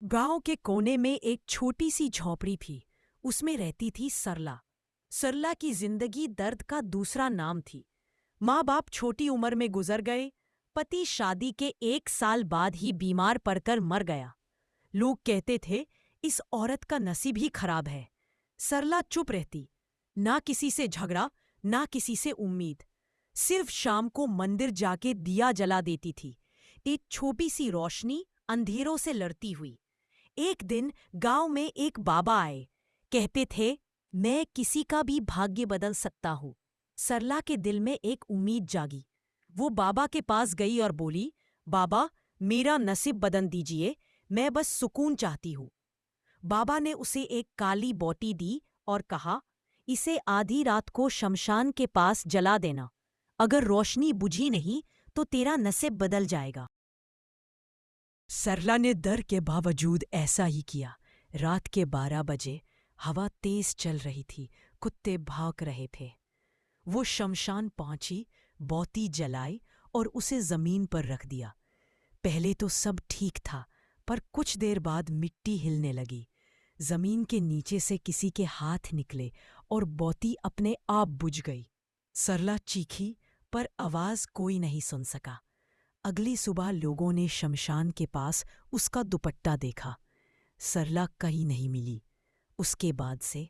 गांव के कोने में एक छोटी सी झोपड़ी थी। उसमें रहती थी सरला। सरला की जिंदगी दर्द का दूसरा नाम थी। माँ बाप छोटी उम्र में गुजर गए। पति शादी के 1 साल बाद ही बीमार पड़कर मर गया। लोग कहते थे इस औरत का नसीब ही खराब है। सरला चुप रहती, ना किसी से झगड़ा, ना किसी से उम्मीद। सिर्फ शाम को मंदिर जाके दिया जला देती थी, एक छोटी सी रोशनी अंधेरों से लड़ती हुई। एक दिन गांव में एक बाबा आए। कहते थे मैं किसी का भी भाग्य बदल सकता हूँ। सरला के दिल में एक उम्मीद जागी। वो बाबा के पास गई और बोली, बाबा मेरा नसीब बदल दीजिए, मैं बस सुकून चाहती हूँ। बाबा ने उसे एक काली बोटी दी और कहा, इसे आधी रात को शमशान के पास जला देना। अगर रोशनी बुझी नहीं तो तेरा नसीब बदल जाएगा। सरला ने डर के बावजूद ऐसा ही किया। रात के 12 बजे हवा तेज चल रही थी, कुत्ते भाग रहे थे। वो शमशान पहुंची, बोती जलाई और उसे जमीन पर रख दिया। पहले तो सब ठीक था, पर कुछ देर बाद मिट्टी हिलने लगी। जमीन के नीचे से किसी के हाथ निकले और बोती अपने आप बुझ गई। सरला चीखी, पर आवाज कोई नहीं सुन सका। अगली सुबह लोगों ने शमशान के पास उसका दुपट्टा देखा। सरला कहीं नहीं मिली। उसके बाद से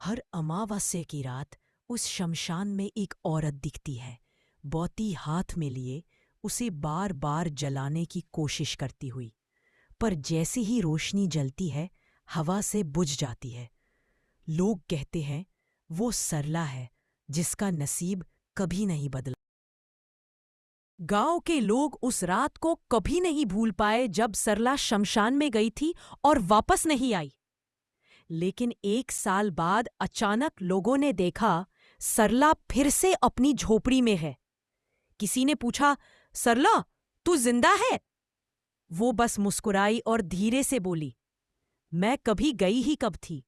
हर अमावस्या की रात उस शमशान में एक औरत दिखती है। बोती हाथ में लिए उसे बार बार जलाने की कोशिश करती हुई, पर जैसे ही रोशनी जलती है हवा से बुझ जाती है। लोग कहते हैं वो सरला है जिसका नसीब कभी नहीं बदला। गांव के लोग उस रात को कभी नहीं भूल पाए जब सरला शमशान में गई थी और वापस नहीं आई। लेकिन 1 साल बाद अचानक लोगों ने देखा सरला फिर से अपनी झोपड़ी में है। किसी ने पूछा, सरला तू जिंदा है? वो बस मुस्कुराई और धीरे से बोली, मैं कभी गई ही कब थी।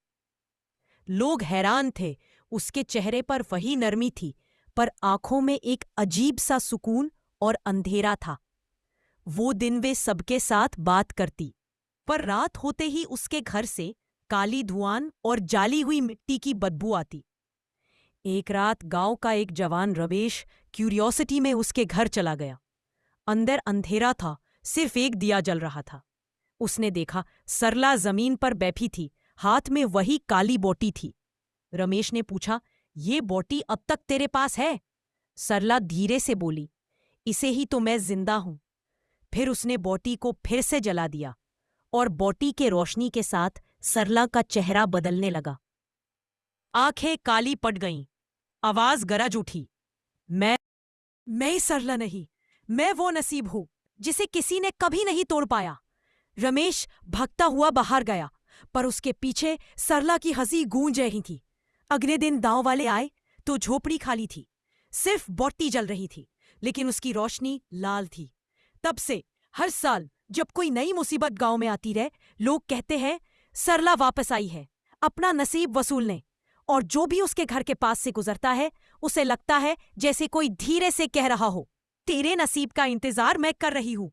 लोग हैरान थे। उसके चेहरे पर वही नरमी थी, पर आंखों में एक अजीब सा सुकून और अंधेरा था। वो दिन वे सबके साथ बात करती, पर रात होते ही उसके घर से काली धुआं और जाली हुई मिट्टी की बदबू आती। एक रात गांव का एक जवान रमेश क्यूरियोसिटी में उसके घर चला गया। अंदर अंधेरा था, सिर्फ एक दिया जल रहा था। उसने देखा सरला जमीन पर बैठी थी, हाथ में वही काली बोटी थी। रमेश ने पूछा, ये बोटी अब तक तेरे पास है? सरला धीरे से बोली, इसे ही तो मैं जिंदा हूं। फिर उसने बोटी को फिर से जला दिया और बोटी के रोशनी के साथ सरला का चेहरा बदलने लगा। आंखें काली पड़ गईं, आवाज गरज उठी, मैं सरला नहीं, मैं वो नसीब हूं जिसे किसी ने कभी नहीं तोड़ पाया। रमेश भागता हुआ बाहर गया, पर उसके पीछे सरला की हंसी गूंज रही थी। अगले दिन गांव वाले आए तो झोपड़ी खाली थी, सिर्फ बोटी जल रही थी, लेकिन उसकी रोशनी लाल थी। तब से हर साल जब कोई नई मुसीबत गांव में आती रहे, लोग कहते हैं सरला वापस आई है अपना नसीब वसूलने। और जो भी उसके घर के पास से गुजरता है उसे लगता है जैसे कोई धीरे से कह रहा हो, तेरे नसीब का इंतजार मैं कर रही हूं।